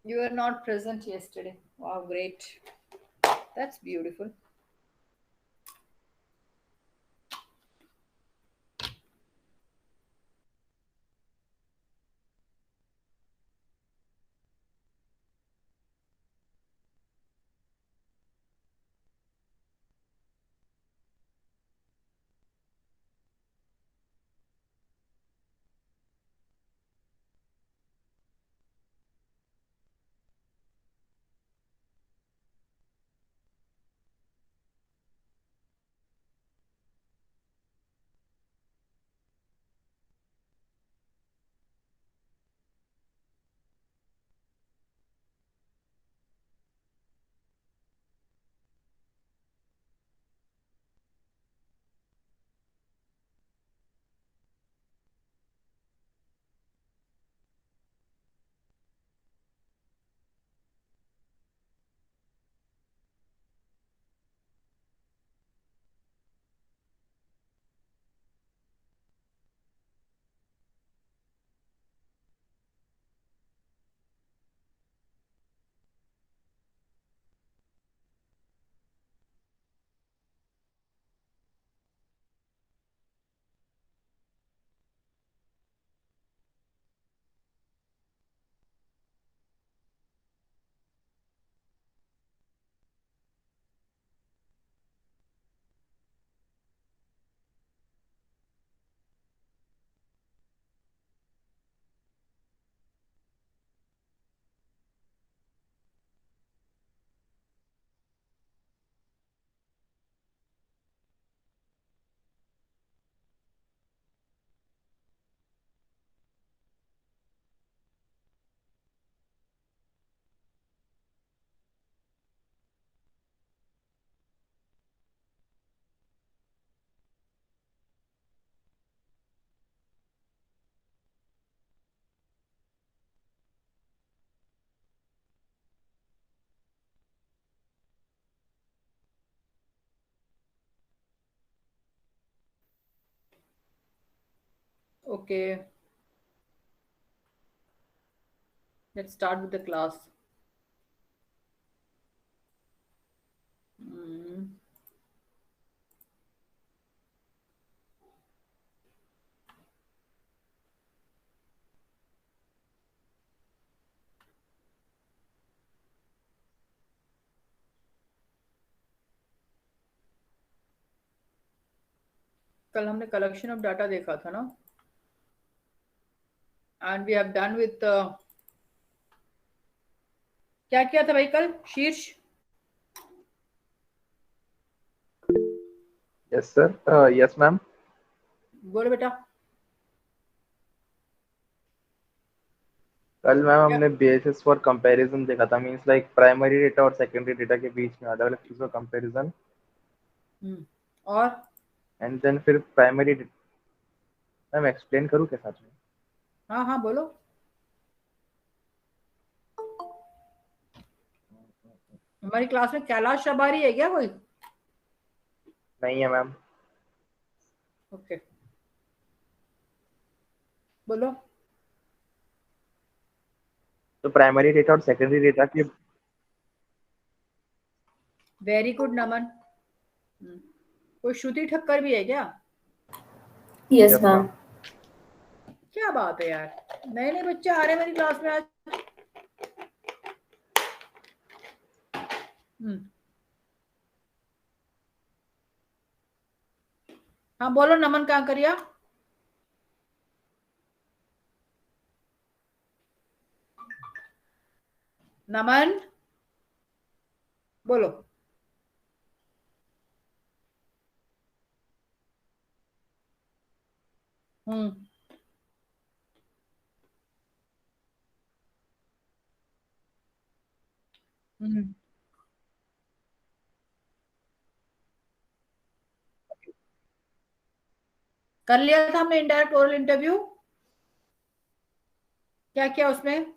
You were not present yesterday. Wow, great. That's beautiful. Okay, let's start with the class. Hmm. कल हमने collection of data देखा था ना, and we have done with क्या किया था भाई कल शीर्ष? Yes, sir. Yes, ma'am. बोलो बेटा। कल मैम क्या? हमने बेसिस फॉर कंपैरिजन देखा था, मींस लाइक प्राइमरी डेटा और सेकेंडरी डेटा के बीच में अलग अलग चीज़ों का कंपैरिजन। और एंड देन फिर प्राइमरी मैम एक्सप्लेन करूँ क्या साथ में? हाँ हाँ बोलो। हमारी क्लास में कैलाश शबारी है क्या कोई? नहीं है मैम। ओके, बोलो। तो प्राइमरी डेटा और सेकेंडरी डेटा के। वेरी गुड नमन। कोई श्रुति ठक्कर भी है क्या? Yes yes ma'am. मैम। क्या बात है यार, नए नए बच्चे आ रहे हैं मेरी क्लास में आज। हम्म, हाँ बोलो नमन कांकरिया। नमन बोलो। हम्म। हम्म। कर लिया था हमने इनडायरेक्ट ओरल इंटरव्यू। क्या किया उसमें?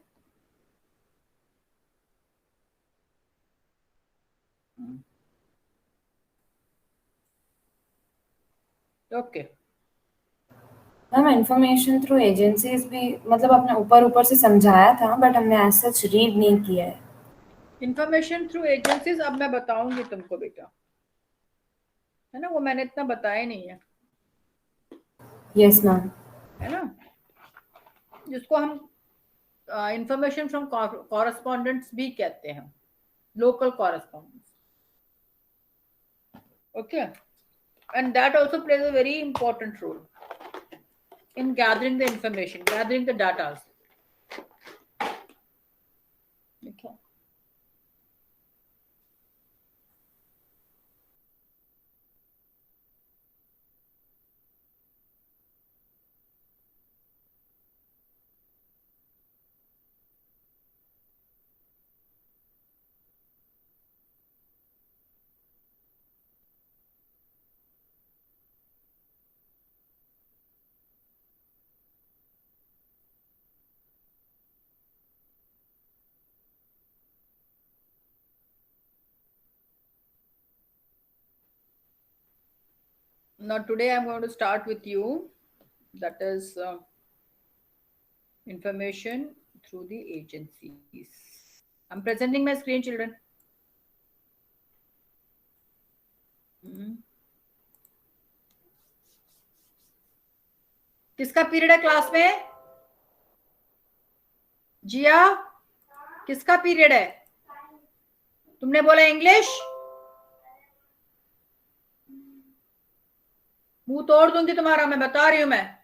Okay. Ma'am information through agencies भी मतलब आपने ऊपर ऊपर से समझाया था बट हमने एज सच रीड नहीं किया है। इंफॉर्मेशन थ्रू एजेंसीज अब मैं बताऊंगी तुमको बेटा, है ना, वो मैंने इतना बताया नहीं है, यस मैम। है ना, जिसको हम इंफॉर्मेशन फ्रॉम कॉरेस्पॉन्डेंट्स भी कहते हैं, local correspondents, okay, and that also plays a very important role in gathering the information, gathering the data. Okay. Now today I'm going to start with you, that is information through the agencies. I'm presenting my screen, children. किसका period है class में? जिया, किसका period है? तुमने बोला English, मुंह तोड़ दूंगी तुम्हारा, मैं बता रही हूं मैं।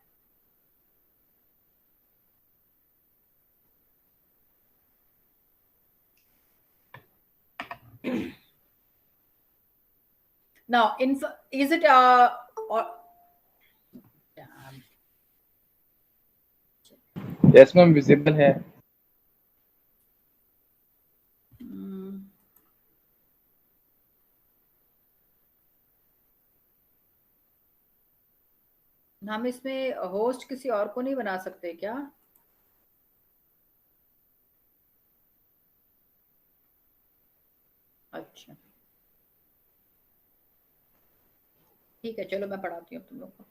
Now, is it or yes ma'am visible है। हम इसमें होस्ट किसी और को नहीं बना सकते क्या? अच्छा ठीक है, चलो मैं पढ़ाती हूँ तुम लोग को।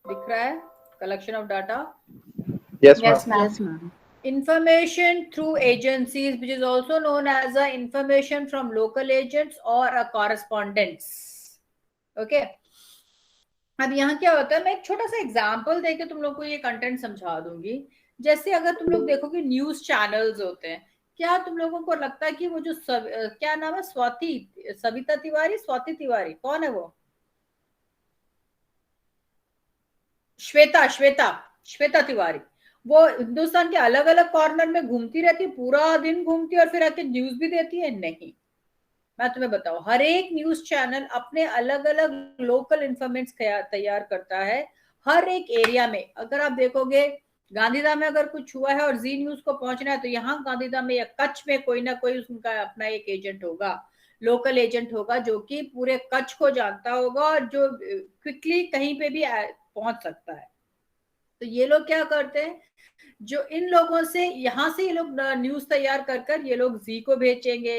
दिख रहा है collection of data? Yes Yes, ma'am. ma'am. Yes, ma'am. Information through agencies, which is also known as information from local agents or a correspondence. Okay. अब यहाँ क्या होता है, मैं एक छोटा सा एग्जाम्पल देके तुम लोग को ये कंटेंट समझा दूंगी। जैसे अगर तुम लोग देखो कि न्यूज चैनल्स होते हैं, क्या तुम लोगों को लगता है कि वो जो क्या नाम है, सविता तिवारी, स्वाति तिवारी, कौन है वो? श्वेता तिवारी, वो हिंदुस्तान के अलग अलग कॉर्नर में घूमती रहती है, पूरा दिन घूमती है और फिर आके न्यूज भी देती है? नहीं, मैं तुम्हें बताऊं, हर एक न्यूज चैनल अपने अलग अलग लोकल इन्फॉर्मेंट्स तैयार करता है हर एक एरिया में। अगर आप देखोगे गांधीधाम में अगर कुछ हुआ है और जी न्यूज को पहुंचना है, तो यहाँ गांधीधाम में या कच्छ में कोई ना कोई उनका अपना एक एजेंट होगा, लोकल एजेंट होगा, जो कि पूरे कच्छ को जानता होगा और जो क्विकली कहीं पे भी पहुंच सकता है। तो ये लोग क्या करते हैं, जो इन लोगों से यहाँ से ये लोग न्यूज तैयार कर ये लोग जी को भेजेंगे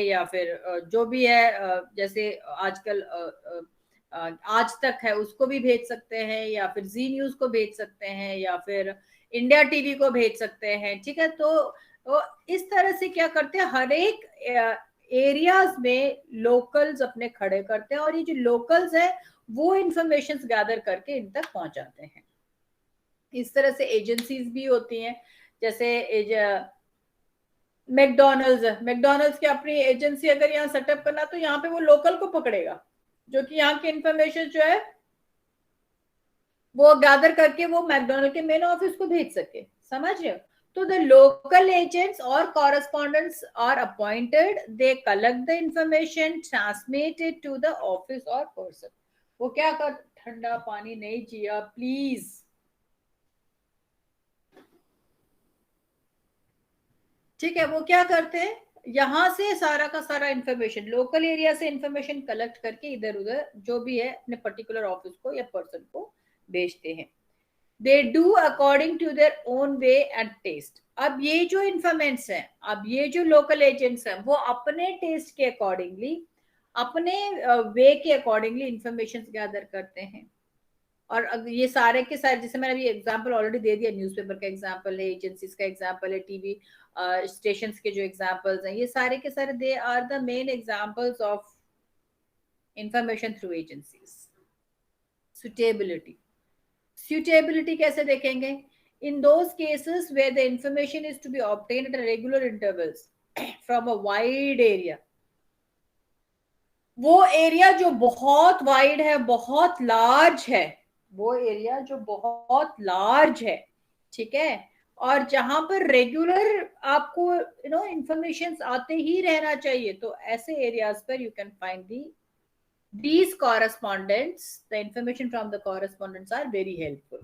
या फिर जो भी है, जैसे आजकल आज तक है उसको भी भेज सकते हैं, या फिर जी न्यूज को भेज सकते हैं, या फिर इंडिया टीवी को भेज सकते हैं। ठीक है, तो इस तरह से क्या करते हैं, हर एक एरियाज में लोकल्स अपने खड़े करते हैं और ये जो लोकल्स है वो इंफॉर्मेशन गैदर करके इन तक पहुंचाते हैं। इस तरह से एजेंसीज भी होती हैं, जैसे मैकडॉनल्ड्स की अपनी एजेंसी अगर यहाँ सेटअप करना, तो यहाँ पे वो लोकल को पकड़ेगा, जो कि यहाँ की इंफॉर्मेशन जो है वो गैदर करके वो मैकडॉनल्ड के मेन ऑफिस को भेज सके। समझ रहे हो? तो the local agents or correspondents are appointed, they collect the information, transmit it to the office or person. वो क्या कर, ठंडा पानी नहीं जिया प्लीज। ठीक है, वो क्या करते हैं, यहाँ से सारा का सारा इंफॉर्मेशन, लोकल एरिया से इंफॉर्मेशन कलेक्ट करके इधर उधर जो भी है अपने पर्टिकुलर ऑफिस को या पर्सन को भेजते हैं। They do according to their own way and test. अब ये जो इंफॉर्मेंट्स हैं, अब ये जो लोकल एजेंट्स हैं, वो अपने टेस्ट के अकॉर्डिंगली अपने वे के अकॉर्डिंगली इंफॉर्मेशन गैदर करते हैं। और ये सारे के सारे, जैसे मैंने अभी एग्जांपल ऑलरेडी दे दिया, न्यूज़पेपर का एग्जांपल है, एजेंसीज का एग्जांपल है, टीवी स्टेशंस के जो एग्जांपल्स हैं, ये सारे के सारे they are the main examples of information through agencies. Suitability कैसे देखेंगे? In those cases where the information is to be obtained at regular intervals from a wide area. वो एरिया जो बहुत वाइड है, बहुत लार्ज है, वो एरिया जो बहुत लार्ज है, ठीक है, और जहां पर रेगुलर आपको इंफॉर्मेशन आते ही रहना चाहिए, तो ऐसे एरियाज पर you can find these correspondents, the information from the correspondents are very helpful.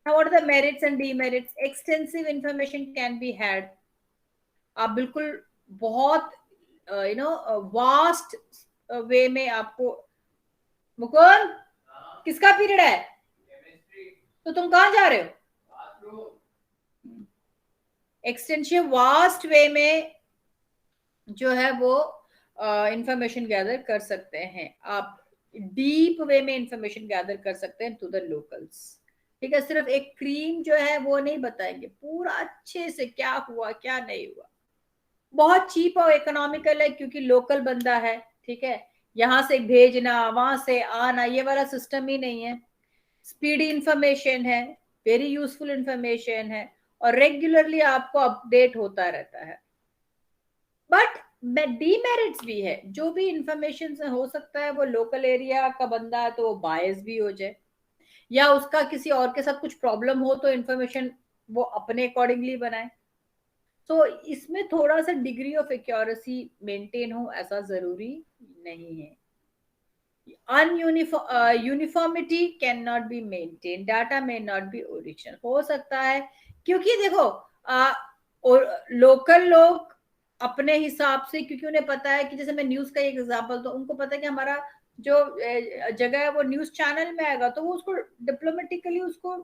Now what are the merits and demerits? Extensive information can be had. आप बिल्कुल बहुत वास्ट वे में आपको, मुकुंद किसका पीरियड है? तो तुम कहां जा रहे हो? एक्सटेंसिव वास्ट वे में जो है वो इंफॉर्मेशन गैदर कर सकते हैं आप। डीप वे में इंफॉर्मेशन गैदर कर सकते हैं टू द लोकल्स, ठीक है। सिर्फ एक क्रीम जो है वो नहीं बताएंगे, पूरा अच्छे से क्या हुआ क्या नहीं हुआ। बहुत चीप और इकोनॉमिकल है क्योंकि लोकल बंदा है, ठीक है। यहां से भेजना वहां से आना ये वाला सिस्टम ही नहीं है। स्पीडी इंफॉर्मेशन है, वेरी यूजफुल इंफॉर्मेशन है, और रेगुलरली आपको अपडेट होता रहता है। बट डीमेरिट्स भी है। जो भी इंफॉर्मेशन हो सकता है वो लोकल एरिया का बंदा है तो वो बायस भी हो जाए, या उसका किसी और के साथ कुछ प्रॉब्लम हो तो इंफॉर्मेशन वो अपने अकॉर्डिंगली बनाए। तो इसमें थोड़ा सा डिग्री ऑफ एक्यूरेसी मेंटेन हो ऐसा जरूरी नहीं है। Uniformity can not be maintain, data may not be original. हो सकता है क्योंकि देखो लोकल लोग अपने हिसाब से, क्योंकि उन्हें पता है कि जैसे मैं न्यूज का एक एग्जांपल, तो उनको पता है कि हमारा जो जगह है वो न्यूज चैनल में आएगा, तो वो उसको डिप्लोमेटिकली उसको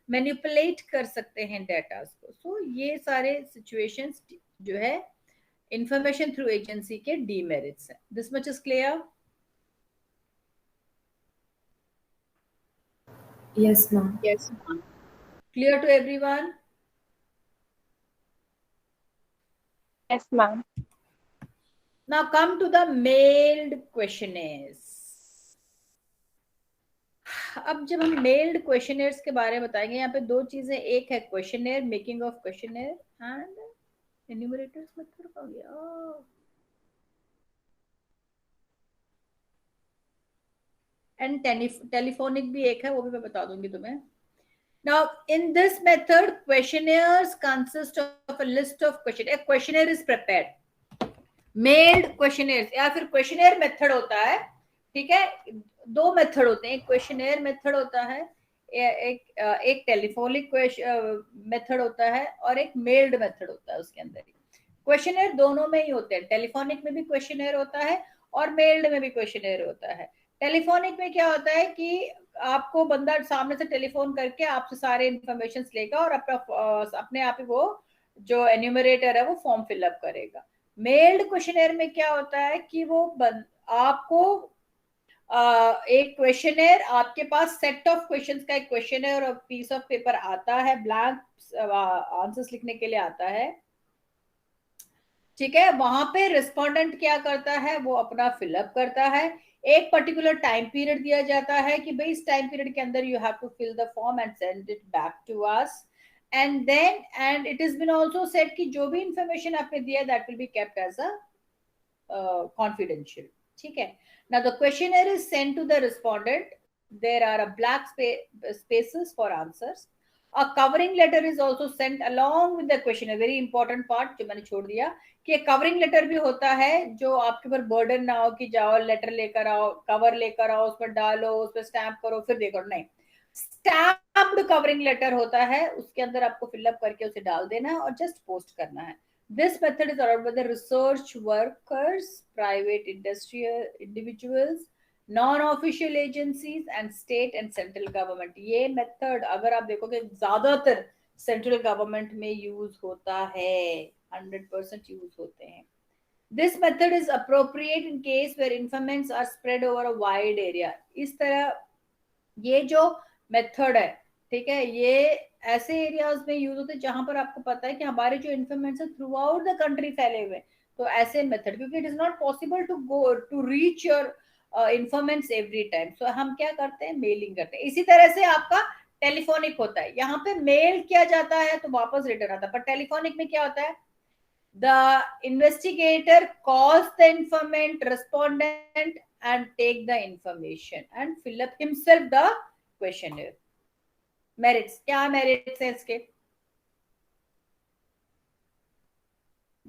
मैनिपुलेट कर सकते हैं डेटा को। सो ये सारे सिचुएशंस जो है इंफॉर्मेशन थ्रू एजेंसी के डीमेरिट्स है। This much is clear? Yes, ma'am. Yes, ma'am. Clear to everyone? Yes, ma'am. Now come to the mailed questionnaires. अब जब हम मेल्ड क्वेश्चनेयर्स के बारे में बताएंगे, यहाँ पे दो चीजें, एक है questionnaire, making of questionnaire, and enumerators method हो गया, एंड टेलीफोनिक भी एक है, वो भी मैं बता दूंगी तुम्हें। Now in this method questionnaires consist of a list of questions. A questionnaire is prepared. Mailed questionnaires या फिर questionnaire method होता है, ठीक है। दो मेथड होते हैं, एक क्वेश्चनेयर मेथड होता है, एक टेलीफोनिक मेथड होता है, और एक मेल्ड मेथड होता है। उसके अंदर क्वेश्चनेयर दोनों में ही होते हैं, टेलीफोनिक में भी क्वेश्चनेयर होता है और मेल्ड में भी क्वेश्चनेयर होता है। टेलीफोनिक में क्या होता है कि आपको बंदा सामने से टेलीफोन करके आपसे सारे इंफॉर्मेशन लेगा और अपने आप ही वो जो एन्यूमरेटर है वो फॉर्म फिलअप करेगा। मेल्ड क्वेश्चनेयर में क्या होता है कि वो आपको एक क्वेश्चनेयर, आपके पास सेट ऑफ क्वेश्चंस का एक क्वेश्चनेयर और पीस ऑफ पेपर आता है, ब्लैंक आंसर्स लिखने के लिए आता है, ठीक है। वहां पे रिस्पोंडेंट क्या करता है, वो अपना फिलअप करता है। एक पर्टिकुलर टाइम पीरियड दिया जाता है कि भाई इस टाइम पीरियड के अंदर you have to fill the form and send it back to us, and then and it is been also said कि जो भी इंफॉर्मेशन आपने दिया that will be kept as a confidential, ठीक है। Now the questionnaire is sent to the respondent. There are a blank spaces for answers. A covering letter is also sent along with the questionnaire. Very important part जो मैंने छोड़ दिया कि covering letter भी होता है, जो आपके ऊपर बर्डन ना हो कि जाओ लेटर लेकर आओ, कवर लेकर आओ, उस पर डालो, उस पर स्टैम्प करो फिर देखो, नहीं। स्टैम्प्ड कवरिंग लेटर होता है, उसके अंदर आपको फिलअप करके उसे डाल देना है और जस्ट पोस्ट करना है। This method is allowed by the research workers, private industrial individuals, non-official agencies and state and central government. ये मेथड अगर आप देखोगे ज्यादातर सेंट्रल गवर्नमेंट में यूज होता है, 100% यूज होते हैं। This method is appropriate in case where informants are spread over a wide area. इस तरह ये जो मेथड है, ठीक है, ये ऐसे एरियाज में यूज होते हैं जहां पर आपको पता है कि हमारे जो information throughout the country फैले हुए, तो ऐसे मेथड, क्योंकि it is not possible to go to reach your informants every time, so हम क्या करते हैं, मेलिंग करते हैं. इसी तरह से आपका टेलीफोनिक होता है, यहाँ पे मेल किया जाता है तो वापस रिटर्न आता है, पर टेलीफोनिक में क्या होता है, the investigator calls the informant, respondent and take the information and fill up himself the questionnaire. Merits, क्या merits है इसके?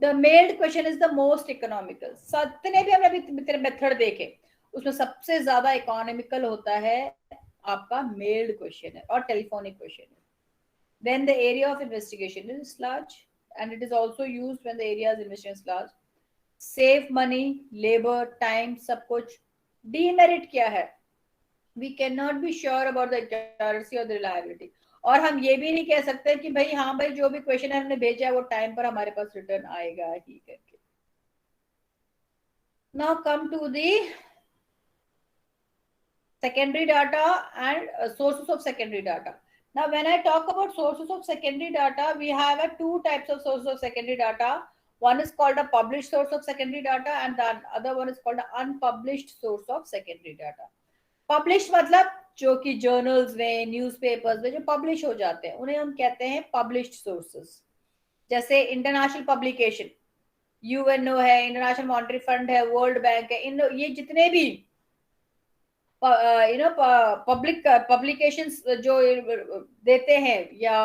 The mailed question is the most economical. जितने भी हमने अभी मेथड देखे उसमें सबसे ज्यादा इकोनॉमिकल होता है आपका मेल्ड क्वेश्चन और telephonic question. Then the area of investigation is large and it is also used when the area's investigation is large. Save money, labor, time, सब कुछ. Demerit क्या है? We cannot be sure about the accuracy or the reliability. और हम ये भी नहीं कह सकते कि भाई हाँ भाई जो भी क्वेश्चन हमने भेजा है वो टाइम पर हमारे पास रिटर्न आएगा ही करके. Now come to the secondary data and sources of secondary data. Now, when I talk about sources of secondary data, we have two types of sources of secondary data. One is called a published source of secondary data and the other one is called an unpublished source of secondary data. Published मतलब जो कि journals में, newspapers में जो publish हो जाते हैं उन्हें हम कहते हैं published sources. जैसे international publication, UNO है, International Monetary Fund है, World Bank है, इन ये जितने भी पब्लिक पब्लिकेशंस जो देते हैं या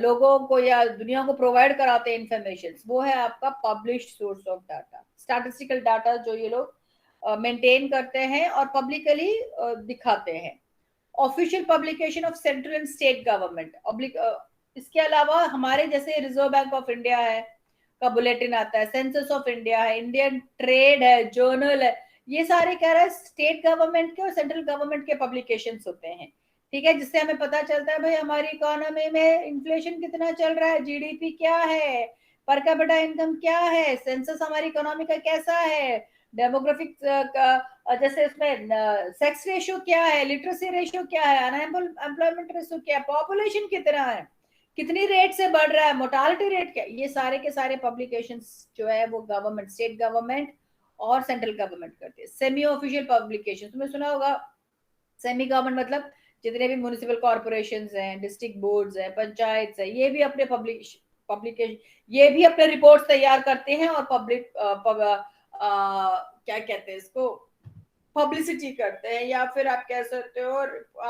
लोगों को या दुनिया को प्रोवाइड कराते हैं इंफॉर्मेशन, वो है आपका published source of data. Statistical data जो ये लोग मेंटेन करते हैं और पब्लिकली दिखाते हैं. Official publication of central and state government. इसके अलावा हमारे जैसे रिजर्व बैंक ऑफ इंडिया है का बुलेटिन आता है, सेंसस ऑफ इंडिया है, इंडियन ट्रेड है, जर्नल है, ये सारे कह रहा है स्टेट गवर्नमेंट के और सेंट्रल गवर्नमेंट के पब्लिकेशंस होते हैं. ठीक है, जिससे हमें पता चलता है भाई हमारी इकोनॉमी में इन्फ्लेशन कितना चल रहा है, जीडीपी क्या है, पर कैपिटा इनकम क्या है, सेंसस हमारी इकोनॉमी का कैसा है, डेमोग्राफिक जैसे इसमें सेक्स रेशियो क्या है, लिटरेसी रेशियो क्या है, अनएम्प्लॉयमेंट रेशियो क्या है, पॉपुलेशन कितना है, कितनी रेट से बढ़ रहा है, मोर्टालिटी रेट क्या, ये सारे के सारे पब्लिकेशंस जो है वो गवर्नमेंट, स्टेट गवर्नमेंट और सेंट्रल गवर्नमेंट करते हैं. सेमी ऑफिशियल पब्लिकेशन तुमने सुना होगा. सेमी गवर्नमेंट मतलब जितने भी म्युनिसिपल कॉर्पोरेशंस हैं, डिस्ट्रिक्ट बोर्ड्स हैं, पंचायत है, ये भी अपने पब्लिकेशन, ये भी अपने रिपोर्ट्स तैयार करते हैं और पब्लिक क्या कहते हैं इसको, पब्लिसिटी करते हैं, या फिर आप कह सकते हो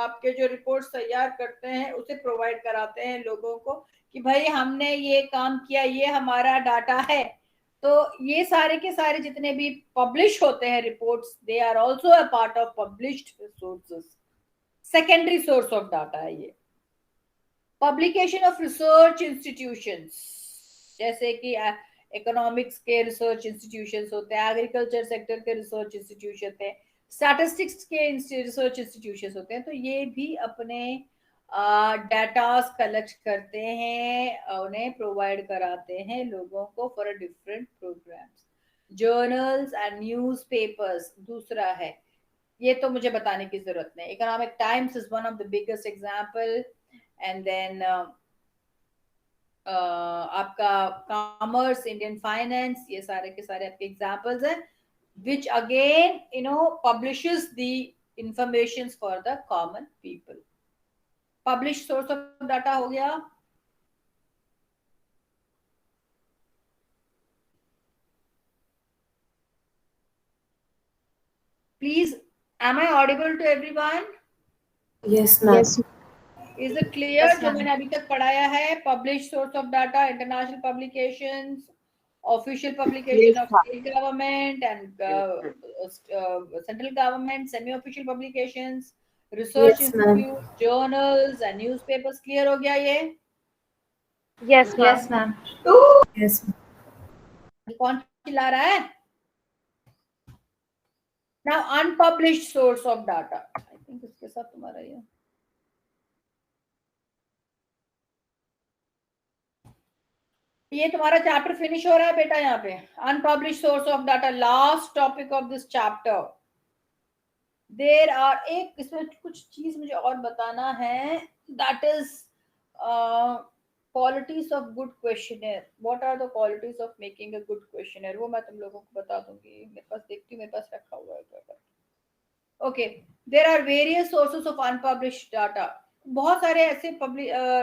आपके जो रिपोर्ट्स तैयार करते हैं उसे प्रोवाइड कराते हैं लोगों को कि भाई हमने ये काम किया, ये हमारा डाटा है. तो ये सारे के सारे जितने भी पब्लिश होते हैं reports, they are also a part of published sources. Secondary source of data है ये. पब्लिकेशन ऑफ रिसर्च इंस्टीट्यूशंस, जैसे कि इकोनॉमिक्स के रिसर्च इंस्टीट्यूशंस होते हैं, एग्रीकल्चर सेक्टर के रिसर्च इंस्टीट्यूशन होते हैं, स्टैटिस्टिक्स के रिसर्च इंस्टीट्यूशंस होते हैं, तो ये भी अपने डाटास कलेक्ट करते हैं, उन्हें प्रोवाइड कराते हैं लोगों को for a different programmes. Journals and newspapers दूसरा है, ये तो मुझे बताने की जरूरत नहीं. Economic Times is one of the biggest example. And then आपका कॉमर्स, इंडियन फाइनेंस, ये सारे के सारे आपके एग्जांपल्स हैं which again publishes the information for the common people. Published source of data हो गया. Please, am I audible to everyone? Yes, ma'am. Yes. Is it clear? जो मैंने अभी तक पढ़ाया है, published source of data, international publications, official publication of state government and central government, semi-official publications, research institute, journals and newspapers. Clear हो गया ये? Yes, ma'am. Yes. कौन चिल्ला रहा है? Now unpublished source of data. I think इसके साथ तुम्हारा ये ये तुम्हारा चैप्टर फिनिश हो रहा है बेटा यहाँ पे. Unpublish source of data, last topic of this chapter. There are, एक इसमें कुछ चीज मुझे और बताना है. That is qualities of good questioner. What are the qualities of making a good questioner, वो मैं तुम लोगों को बता दूंगी. मेरे पास देखती हूँ, मेरे पास रखा हुआ है paper. Okay, there are various sources of unpublished data. बहुत सारे ऐसे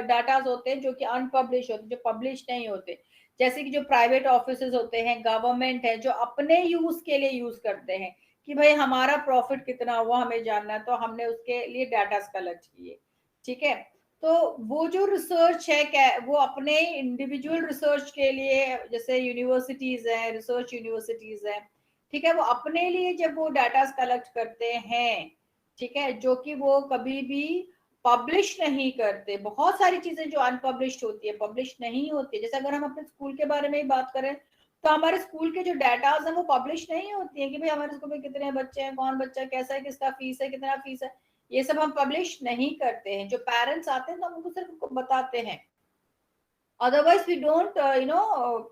डाटाज होते हैं जो कि अनपब्लिश होते हैं, जो पब्लिश नहीं होते. जैसे कि जो प्राइवेट ऑफिसेज होते हैं, गवर्नमेंट है, जो अपने यूज के लिए यूज करते हैं कि भाई हमारा प्रॉफिट कितना हुआ हमें जानना है, तो हमने उसके लिए डाटास कलेक्ट किए. ठीक है, तो वो जो रिसर्च है वो अपने इंडिविजुअल रिसर्च के लिए, जैसे यूनिवर्सिटीज हैं, रिसर्च यूनिवर्सिटीज हैं, ठीक है, वो अपने लिए जब वो डाटा कलेक्ट करते हैं, ठीक है, जो कि वो कभी भी पब्लिश नहीं करते. बहुत सारी चीजें जो अनपब्लिश्ड होती है, पब्लिश नहीं होती है. जैसे अगर हम अपने स्कूल के बारे में ही बात करें, तो हमारे स्कूल के जो डाटाज हैं वो पब्लिश नहीं होती है कि भाई हमारे स्कूल में कितने बच्चे हैं, कौन बच्चा कैसा है, किसका फीस है, कितना फीस है. ये सब हम पब्लिश नहीं करते हैं. जो पेरेंट्स आते हैं तो हम उनको सिर्फ उनको बताते हैं. Otherwise we don't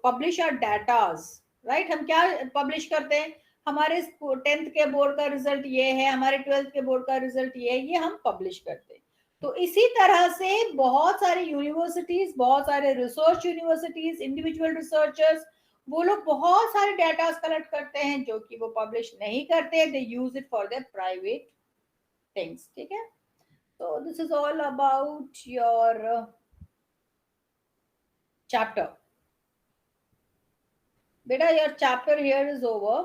publish our datas, right. हम क्या पब्लिश करते हैं, हमारे 10th के बोर्ड का रिजल्ट ये है, हमारे 12th के बोर्ड का रिजल्ट ये है, ये हम पब्लिश करते हैं. तो इसी तरह से बहुत सारे यूनिवर्सिटीज, बहुत सारे रिसर्च यूनिवर्सिटीज, इंडिविजुअल रिसर्चर्स, वो लोग बहुत सारे डाटा कलेक्ट करते हैं जो कि वो पब्लिश नहीं करते. They use it for their private things. ठीक है, so this is all about your chapter. Beta, your chapter here is over.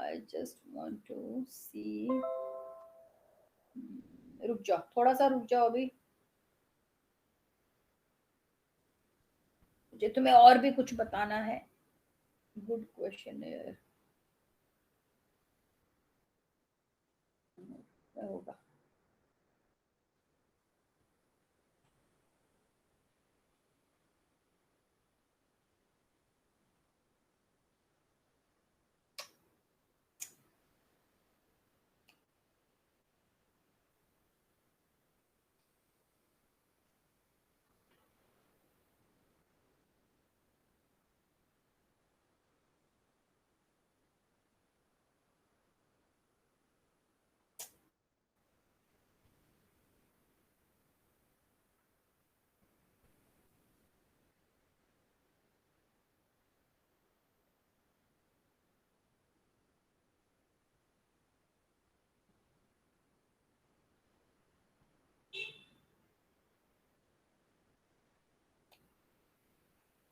I just want to see. रुक जाओ, थोड़ा सा रुक जाओ अभी. मुझे तुम्हें और भी कुछ बताना है. गुड क्वेश्चन होगा.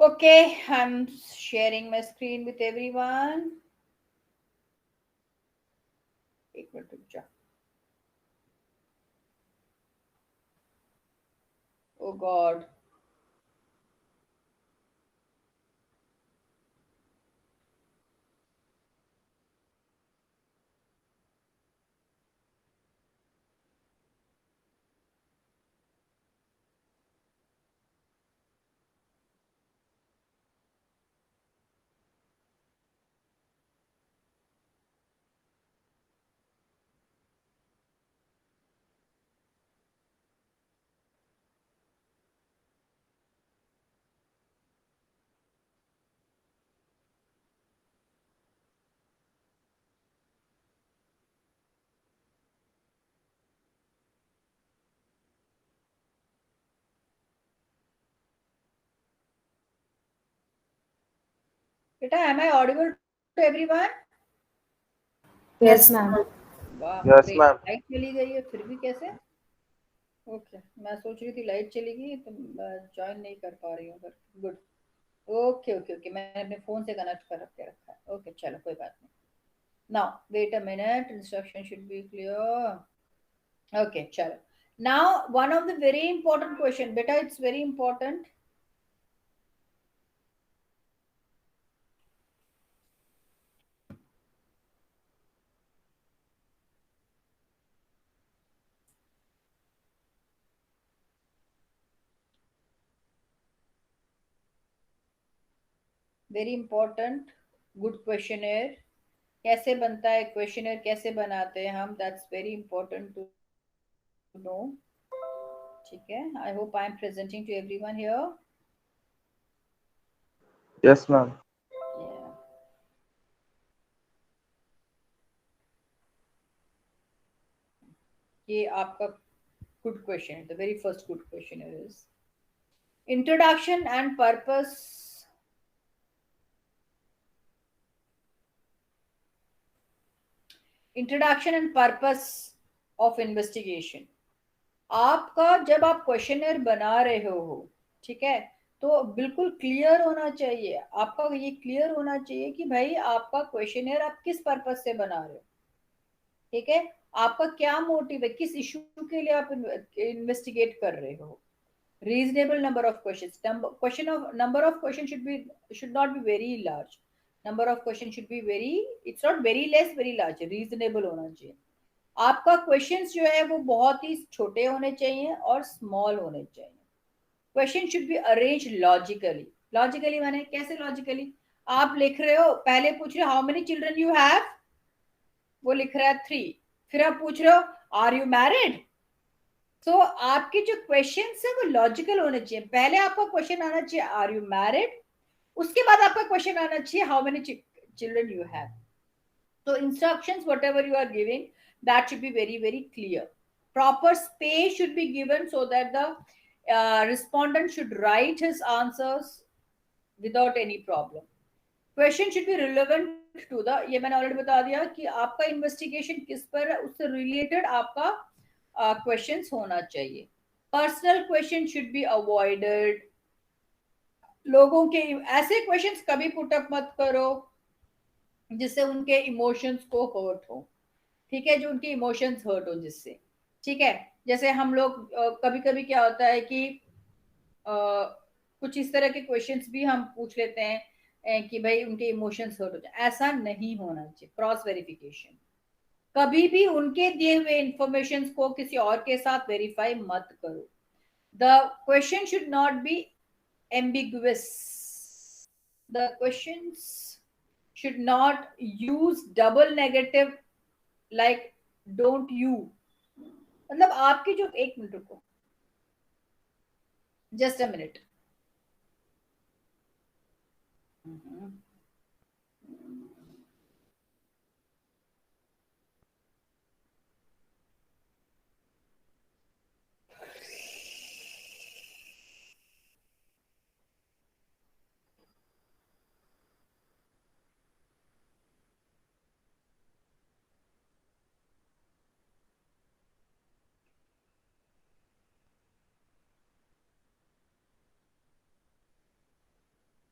Okay, I'm sharing my screen with everyone. एक मिनट रुक जाओ. Oh God. बेटा, am I audible to everyone? Yes, ma'am. वाह, Yes, great. ma'am. लाइट चली गई है फिर भी कैसे? ओके, मैं सोच रही थी लाइट चली गई तो ज्वाइन नहीं कर पा रही हूँ. पर गुड. ओके ओके ओके, मैंने अपने फोन से कनेक्ट कर के रखा है. ओके, चलो कोई बात नहीं. Now wait a minute, instruction should be clear. Okay, चलो. Now one of the very important question बेटा, it's very important. Very important. Good questioner कैसे बनता है, क्वेश्चनर कैसे बनाते हैं हम, that's very important to know. ठीक है, I hope I am presenting to everyone here. Yes, ma'am. Yeah. ये आपका good question. The very first good question is introduction and purpose. Introduction and purpose of investigation. आपका जब आप questionnaire बना रहे हो, ठीक है, तो बिल्कुल क्लियर होना चाहिए, आपका ये क्लियर होना चाहिए कि भाई आपका क्वेश्चनर आप किस पर्पस से बना रहे हो, ठीक है, आपका क्या मोटिव है, किस इशू के लिए आप इन्वेस्टिगेट कर रहे हो. Reasonable number of questions. Number of questions should not be very large. Number of questions should be it's not very less, very large. Reasonable होना चाहिए. आपका क्वेश्चंस जो है वो बहुत ही छोटे होने चाहिए और स्मॉल होने चाहिए. Question should be arrange logically. Logically माने कैसे लॉजिकली? आप लिख रहे हो, पहले पूछ रहे हो how many children you have, वो लिख रहा है 3. फिर आप पूछ रहे हो आर यू मैरिड. तो आपके जो क्वेश्चन है वो लॉजिकल होने चाहिए. पहले आपका क्वेश्चन आना चाहिए आर यू मैरिड, उसके बाद आपका क्वेश्चन आना चाहिए how many children you have. So instructions, whatever you are giving, that should be very, very clear. Proper space should be given so that the respondent should write his answers without any problem. Question should be relevant to the, ये मैंने already बता दिया कि आपका investigation किस पर है, उससे रिलेटेड आपका क्वेश्चंस होना चाहिए. Personal question should be avoided. लोगों के ऐसे क्वेश्चंस कभी पुटअप मत करो जिससे उनके इमोशंस को हर्ट हो, ठीक है, जो उनके इमोशंस हर्ट हो जिससे, ठीक है. जैसे हम लोग कभी कभी क्या होता है कि कुछ इस तरह के क्वेश्चंस भी हम पूछ लेते हैं कि भाई उनके इमोशंस हर्ट हो जाए. ऐसा नहीं होना चाहिए. क्रॉस वेरिफिकेशन, कभी भी उनके दिए हुए इंफॉर्मेशन को किसी और के साथ वेरीफाई मत करो. The question should not be ambiguous. The questions should not use double negative like don't you. मतलब आपकी जो, एक मिनट रुको, जस्ट अ मिनट.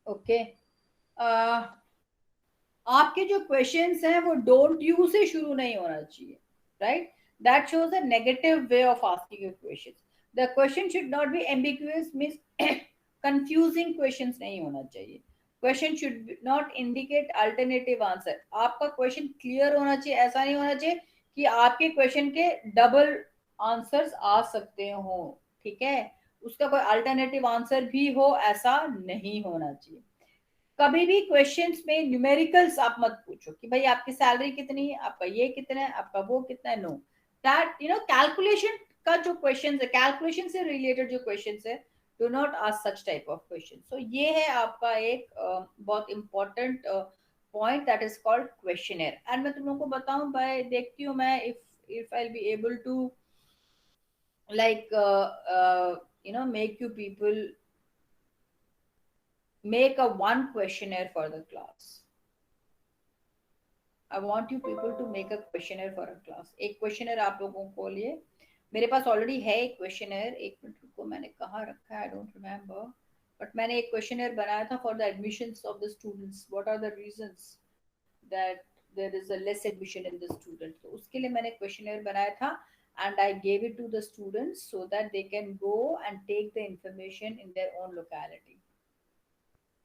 ओके. आपके जो क्वेश्चंस हैं वो डोंट यू से शुरू नहीं होना चाहिए, right. That shows a negative way of asking your questions. The question should not be ambiguous, means confusing questions नहीं होना चाहिए. Question should not indicate alternative answer. आपका क्वेश्चन क्लियर होना चाहिए. ऐसा नहीं होना चाहिए कि आपके क्वेश्चन के डबल आंसर्स आ सकते हो, ठीक है, उसका कोई अल्टरनेटिव आंसर भी हो, ऐसा नहीं होना चाहिए. कभी भी क्वेश्चंस में न्यूमेरिकल्स आप मत पूछो कि भाई आपकी सैलरी कितनी है, आपका ये कितना है, आपका वो कितना है. नो, दैट कैलकुलेशन का जो क्वेश्चन है, कैलकुलेशन से रिलेटेड जो क्वेश्चन है, do not ask such type of question. So ये है आपका एक बहुत important point, that is called questioner. And मैं तुम लोगों को बताऊं, भाई देखती हूँ मैं, if I be able to like make you people make a one questionnaire for the class. I want you people to make a questionnaire for a class. एक questionnaire आप लोगों को लिए, मेरे पास ऑलरेडी है एक questionnaire. एक मिनट रुको, मैंने कहाँ रखा है, I don't remember. But मैंने एक questionnaire बनाया था for the admissions of the students. What are the reasons that there is a less admission in the student? तो उसके लिए मैंने questionnaire बनाया था and I gave it to the students so that they can go and take the information in their own locality.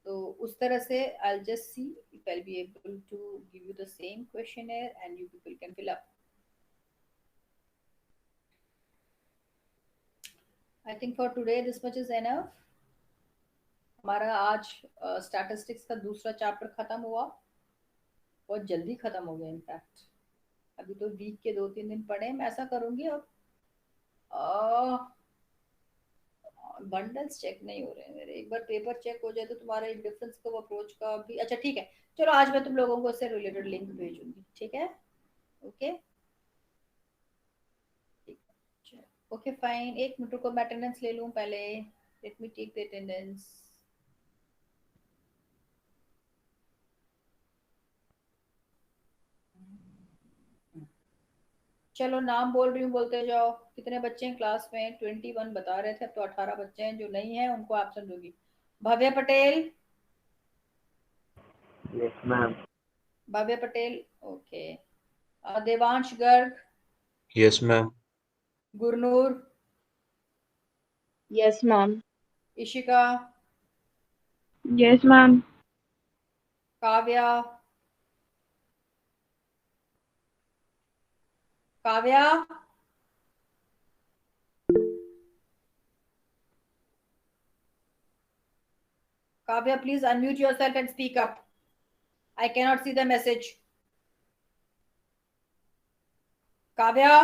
तो उस तरह से I'll just see if I'll be able to give you the same questionnaire and you people can fill up. I think for today this much is enough. हमारा आज statistics का दूसरा chapter खत्म हुआ, बहुत जल्दी खत्म हो गया. इनफैक्ट अभी तो वीक के 2-3 दिन पड़े. मैं ऐसा करूंगी अब बंडल्स चेक नहीं हो रहे हैं मेरे, एक बार पेपर चेक हो जाए तो तुम्हारा डिफरेंस को अप्रोच का भी। अच्छा ठीक है, चलो आज मैं तुम लोगों को इससे रिलेटेड लिंक भेजूंगी, ठीक है? ओके ओके फाइन, एक मिनट को मैं अटेंडेंस ले लूं पहले। Let me take the attendance. चलो नाम बोल रही हूँ, बोलते जाओ। कितने बच्चे हैं क्लास में? 21 बता रहे थे, अब तो 18 बच्चे हैं। जो नहीं है उनको एब्सेंट होगी। Bhavya Patel. Yes ma'am. Bhavya Patel, okay. Devansh Garg. Yes, ma'am. Gurnoor. Yes, ma'am. Ishika. Yes, ma'am. Kavya. Kavya. Kavya please unmute yourself and speak up. I cannot see the message. Kavya.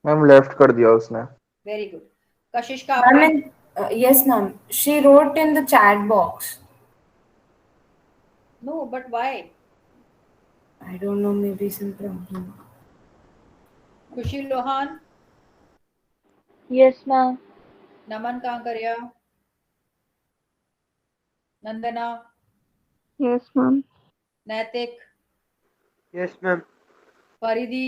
Ma'am left कर दिया उसने। Very good. Kashish Kapdi. Yes, ma'am. She wrote in the chat box. No, but why? I don't know, maybe some problem. खुशी Lohan. Yes, ma'am. नमन कांकरिया। नंदना। Yes, ma'am. नैतिक। Yes ma'am. परिधि।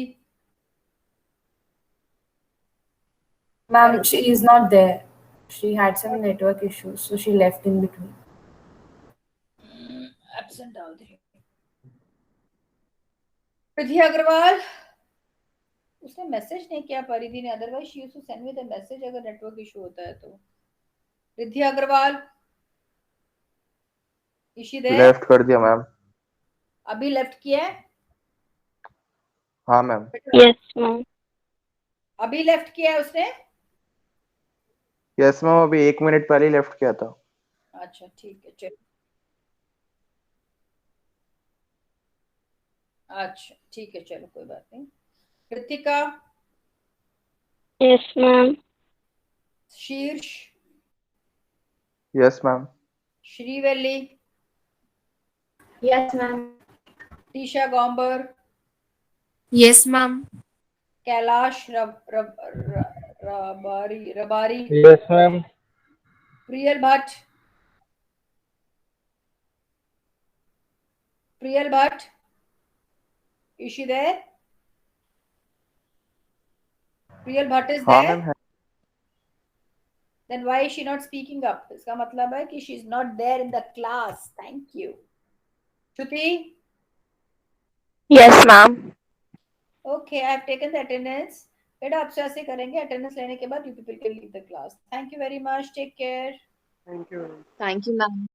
Ma'am, she is not there. She had some network issues, so she left in between. Absent डाल दी। रिद्धि अग्रवाल। उसने message नहीं किया परिधि ने, otherwise she used to send me the message अगर network issue होता है तो। Riddhi Agarwal. Is she there? Left कर दिया मैम। अभी लेफ्ट किया है? हाँ मैम। Yes, ma'am. अभी लेफ्ट किया है उसने? यस मैम, अभी 1 मिनट पहले ही लेफ्ट किया था। अच्छा ठीक है, चलो। अच्छा ठीक है, चलो कोई बात नहीं। Kritika. Yes, ma'am. Shirsh. Yes ma'am. Srivalli. Yes, ma'am. Tisha Gaumber. Yes, ma'am. Kailash Rabari Rabari. Yes ma'am. Priyal Bhatt. Priyal Bhatt. Is she there? Priyal Bhatt is हाँ there? मैम है। Then why is she not speaking up? इसका मतलब है कि she is not there in the class. Thank you. Shruti. Yes, ma'am. Okay, I have taken the attendance. बेटा आपसे ऐसे करेंगे, अटेंडेंस लेने के बाद you people can leave the class. Thank you very much. Take care. Thank you. Thank you, ma'am.